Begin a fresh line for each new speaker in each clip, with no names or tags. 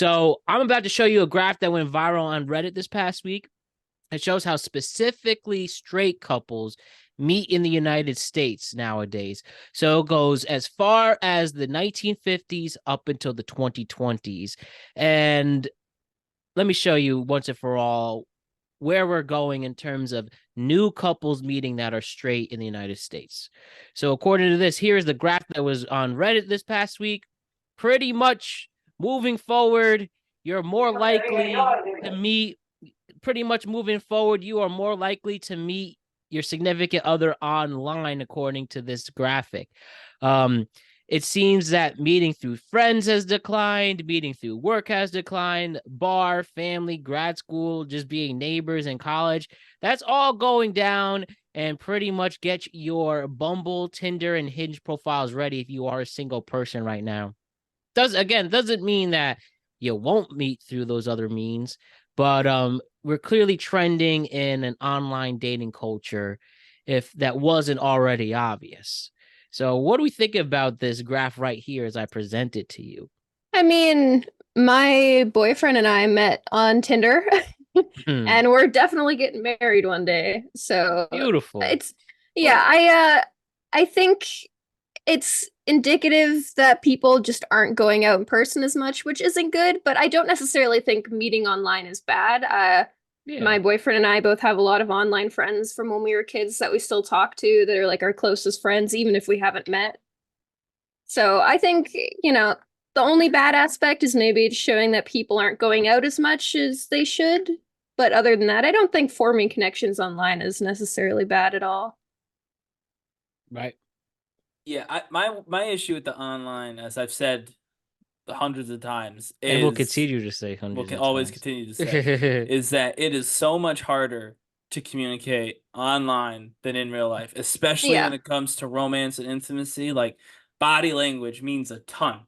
So I'm about to show you a graph that went viral on Reddit this past week. It shows how specifically straight couples meet in the United States nowadays. So it goes as far as the 1950s up until the 2020s. And let me show you once and for all where we're going in terms of new couples meeting that are straight in the United States. So according to this, here's the graph that was on Reddit this past week. Pretty much moving forward, you're more likely to meet pretty much moving forward, you are more likely to meet your significant other online, according to this graphic. Um, it seems that meeting through friends has declined, meeting through work has declined, bar, family, grad school, just being neighbors in college. That's all going down, and pretty much get your Bumble, Tinder, and Hinge profiles ready if you are a single person right now. Doesn't mean that you won't meet through those other means, but we're clearly trending in an online dating culture if that wasn't already obvious. So what do we think about this graph right here as I present it to you?
I mean, my boyfriend and I met on Tinder
Hmm.
and we're definitely getting married one day. So
Beautiful.
it's yeah, I think it's indicative that people just aren't going out in person as much, which isn't good, but I don't necessarily think meeting online is bad. My
Yeah.
boyfriend and I both have a lot of online friends from when we were kids that we still talk to that are like our closest friends, even if we haven't met. So I think, the only bad aspect is maybe it's showing that people aren't going out as much as they should. But other than that, I don't think forming connections online is necessarily bad at all.
Right.
Yeah, my issue with the online, as I've said hundreds of times,
And we'll
is
continue to say
what
hundreds
can
of
always
times.
continue to say is that it is so much harder to communicate online than in real life, especially when
Yeah.
it comes to romance and intimacy. Like body language means a ton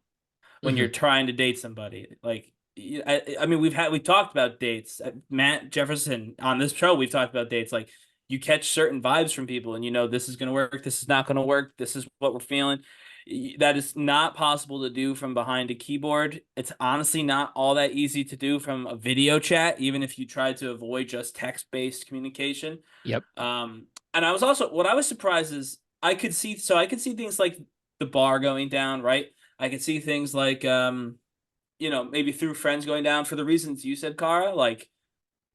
when you're
Mhm.
trying to date somebody. Like I mean, we talked about dates. Matt Jefferson on this show, we've talked about dates. Like you catch certain vibes from people, and you know this is going to work, this is not going to work, this is what we're feeling. That is not possible to do from behind a keyboard. It's honestly not all that easy to do from a video chat, even if you try to avoid just text-based communication.
Yep.
And I was also what I was surprised is I could see things like the bar going down, right? I could see things like maybe through friends going down for the reasons you said, Kara, like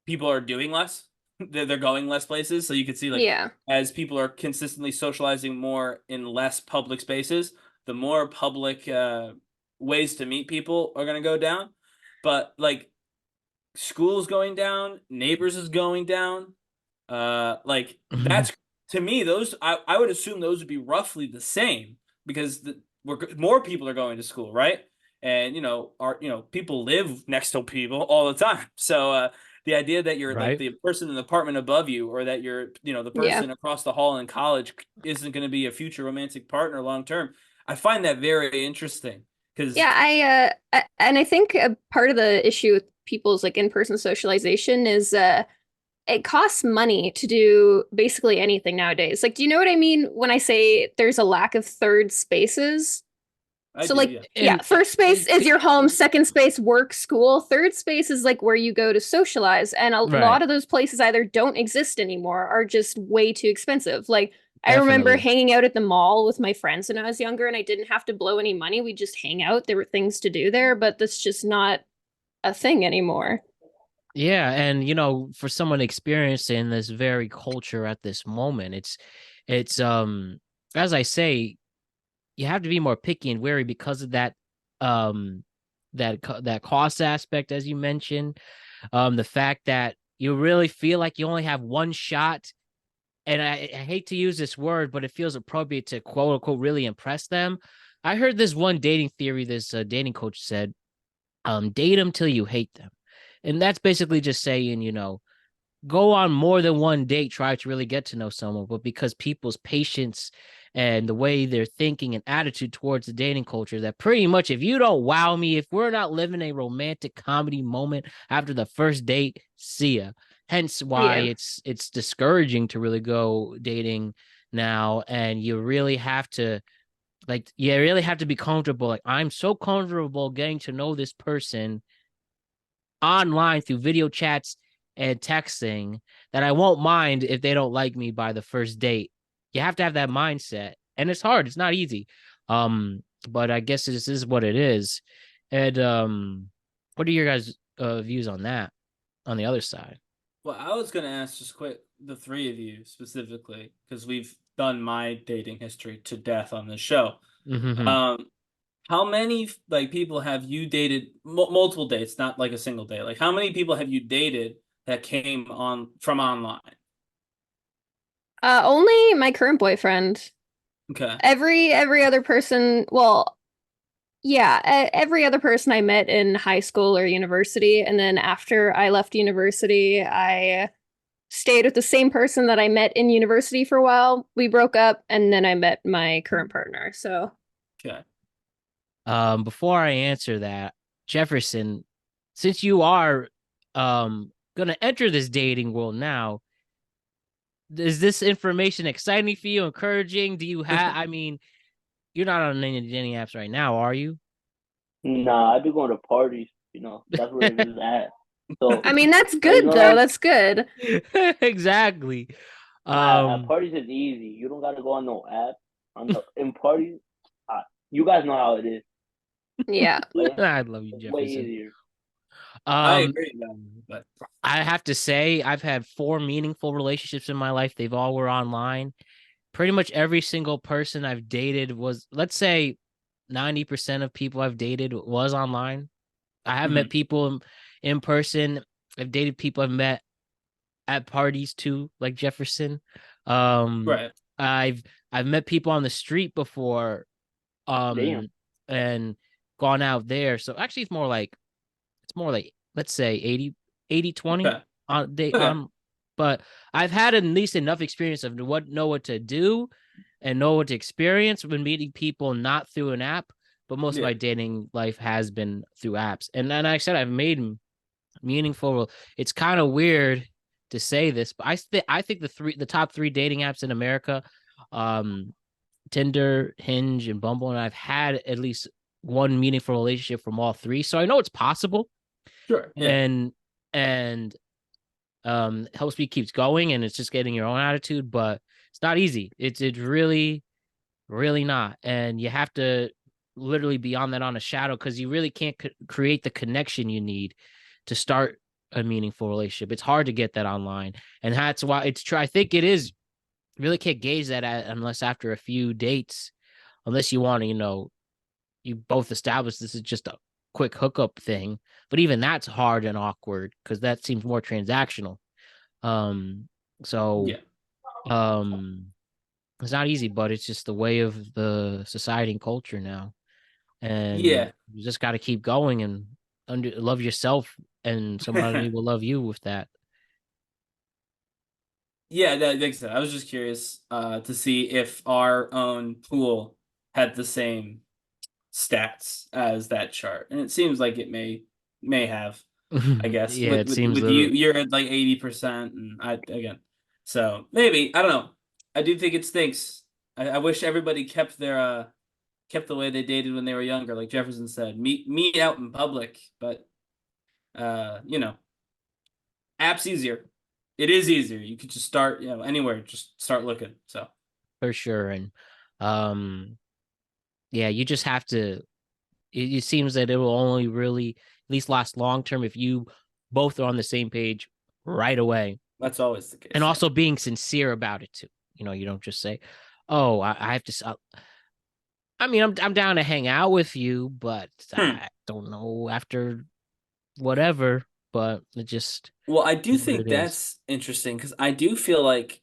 people are doing less. They're going less places. So you could see like
Yeah.
as people are consistently socializing more in less public spaces, the more public ways to meet people are gonna go down. But like schools going down, neighbors is going down. Like that's to me, those I would assume those would be roughly the same because more people are going to school, right? And people live next to people all the time. So the idea that you're like
Right.
the person in the apartment above you, or that you're the
Yeah.
person across the hall in college isn't going to be a future romantic partner long term. I find that very interesting because
Yeah, and I think a part of the issue with people's like in-person socialization is it costs money to do basically anything nowadays. Like, do you know what I mean when I say there's a lack of third spaces?
I
So
do,
like,
yeah.
yeah,
And
first space is your home, second space work, school, third space is like where you go to socialize. And a
right.
lot of those places either don't exist anymore or are just way too expensive. Like I remember
Definitely.
hanging out at the mall with my friends when I was younger and I didn't have to blow any money. We just hang out. There were things to do there, but that's just not a thing anymore.
Yeah, and for someone experiencing this very culture at this moment, it's as I say, you have to be more picky and wary because of um that cost aspect as you mentioned. The fact that you really feel like you only have one shot, and I hate to use this word, but it feels appropriate to quote unquote really impress them. I heard this one dating theory this dating coach said, date them till you hate them. And that's basically just saying, go on more than one date, try to really get to know someone. But because people's patience and the way they're thinking and attitude towards the dating culture, that pretty much if you don't wow me, if we're not living a romantic comedy moment after the first date, see ya. Hence why
Yeah.
it's discouraging to really go dating now. And you really have to be comfortable. Like, I'm so comfortable getting to know this person online through video chats and texting that I won't mind if they don't like me by the first date. You have to have that mindset. And it's hard. It's not easy. But I guess this is what it is. And what are your guys' views on that on the other side?
Well, I was gonna ask just quick the three of you specifically because we've done my dating history to death on this show.
Mm-hmm.
Um, how many like people have you dated multiple dates, not like a single date? Like how many people have you dated that came on from online?
Only my current boyfriend.
Okay.
Every other person, well, yeah, every other person I met in high school or university, and then after I left university, I stayed with the same person that I met in university for a while. We broke up, and then I met my current partner. So,
Okay.
Before I answer that, Jefferson, since you are gonna enter this dating world now, is this information exciting for you, encouraging? Do you have, I mean, you're not on any dating apps right now, are you?
Nah, I be going to parties. You know, that's where it is at. So,
I mean, that's
you
good
know,
though.
like
That's good.
Exactly.
at
Um,
parties it's easy. You don't gotta go on no app. In parties, you guys know how it is.
Yeah.
Like
I love you,
way
Jefferson.
easier.
I
Um,
agree, but
I have to say, I've had 4 meaningful relationships in my life. They've all were online. Pretty much every single person I've dated was, let's say, 90% of people I've dated was online. I have met
Mhm.
people in person. I've dated people I've met at parties too, like Jefferson. Um,
Right.
I've I've met people on the street before,
Damn.
and gone out there. So actually, it's more like let's say 80-20
Okay.
on day
Okay.
on. But I've had at least enough experience of what to do and know what to experience when meeting people not through an app. But most of
Yeah.
my dating life has been through apps, and then I said I've made meaningful. It's kind of weird to say this, but I think the top three dating apps in America, um, Tinder, Hinge, and Bumble, and I've had at least one meaningful relationship from all three. So I know it's possible,
Sure. Yeah.
and and helps me keeps going, and it's just getting your own attitude, but it's not easy. It's really not, and you have to literally be on that on a shadow because you really can't create the connection you need to start a meaningful relationship. It's hard to get that online, and that's why it's true. I think it is really can't gauge that unless after a few dates, unless you want to, you both establish this is just a quick hookup thing. But even that's hard and awkward because that seems more transactional. Um, so
Yeah.
um, it's not easy, but it's just the way of the society and culture now, and
Yeah.
you just got to keep going and love yourself, and somebody will love you with that.
Yeah, that makes sense. I was just curious to see if our own pool had the same stats as that chart, and it seems like it may have. I guess
Yeah, it seems
with you, you're at like 80%, and I again, so maybe I don't know. I do think it stinks. I wish everybody kept their kept the way they dated when they were younger, like Jefferson said, meet out in public. But you know, apps easier. It is easier. You could just start, anywhere. Just start looking. So
for sure. And um, yeah, you just have to. It seems that it will only really at least last long term if you both are on the same page right away,
that's always the
and
case. Yeah.
also being sincere about it too. You don't just say, "Oh, I have to." I mean, I'm down to hang out with you, but
Hmm.
I don't know after whatever. But it just
Well, I do
is what it
think
is.
that's interesting because I do feel like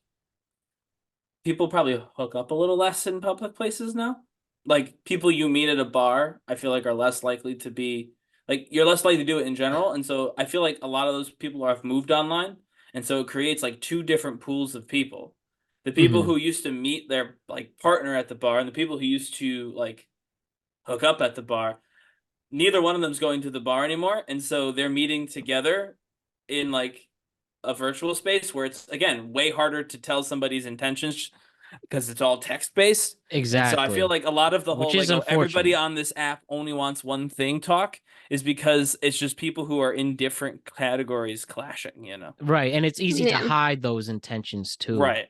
people probably hook up a little less in public places now. Like people you meet at a bar, I feel like are less likely to be like you're less likely to do it in general. And so I feel like a lot of those people have moved online. And so it creates like two different pools of people. The people
Mm-hmm.
who used to meet their like partner at the bar and the people who used to like hook up at the bar. Neither one of them's going to the bar anymore. And so they're meeting together in like a virtual space where it's again way harder to tell somebody's intentions because it's all text based.
Exactly.
So I feel like a lot of the
Which
whole
is
like, oh, everybody
unfortunate.
on this app only wants one thing talk is because it's just people who are in different categories clashing, you know?
Right, and it's easy to
Yeah.
hide those intentions too.
Right.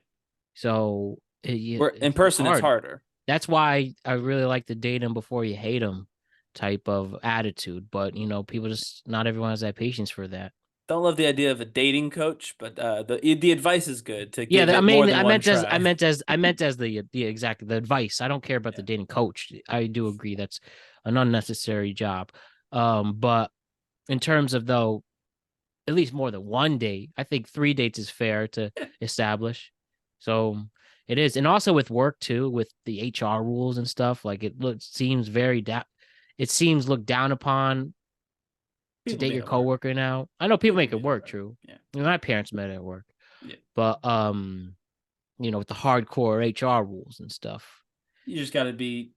So
Where in
it's
person, it's
hard.
harder.
That's why I really like the date them before you hate them type of attitude. But you know, people just not everyone has that patience for that.
Don't love the idea of a dating coach, but the advice is good to
Yeah,
give
I
it
mean,
more than one try.
I meant as the exactly the advice. I don't care about the dating coach. I do agree that's an unnecessary job. But in terms of though, at least more than one date, I think 3 dates is fair to establish. So it is, and also with work too, with the HR rules and stuff. Like seems very it seems looked down upon to
People
date
make
your
it work.
coworker now. I know people make it
make it
work,
work.
true.
Yeah.
I mean, my parents met at work.
Yeah.
But you know, with the hardcore HR rules and stuff.
You just got to be,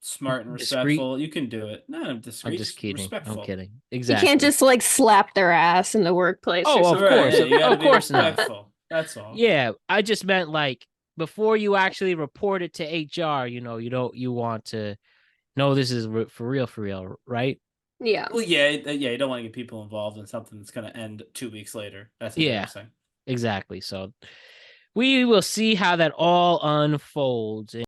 smart and
Discreet.
respectful. You can do it. No, I'm discreet.
I'm just
Just
kidding. I'm
respectful.
kidding.
You
Exactly.
can't just like slap their ass in the workplace
Oh,
or
of
something.
course.
Yeah, you got to
Of
be
course not.
respectful. That's all.
Yeah, I just meant like before you actually report it to HR, you want to know this is for real, right?
Yeah.
Well, yeah. You don't want to get people involved in something that's going to end 2 weeks later. That's
Yeah,
embarrassing.
exactly. So we will see how that all unfolds.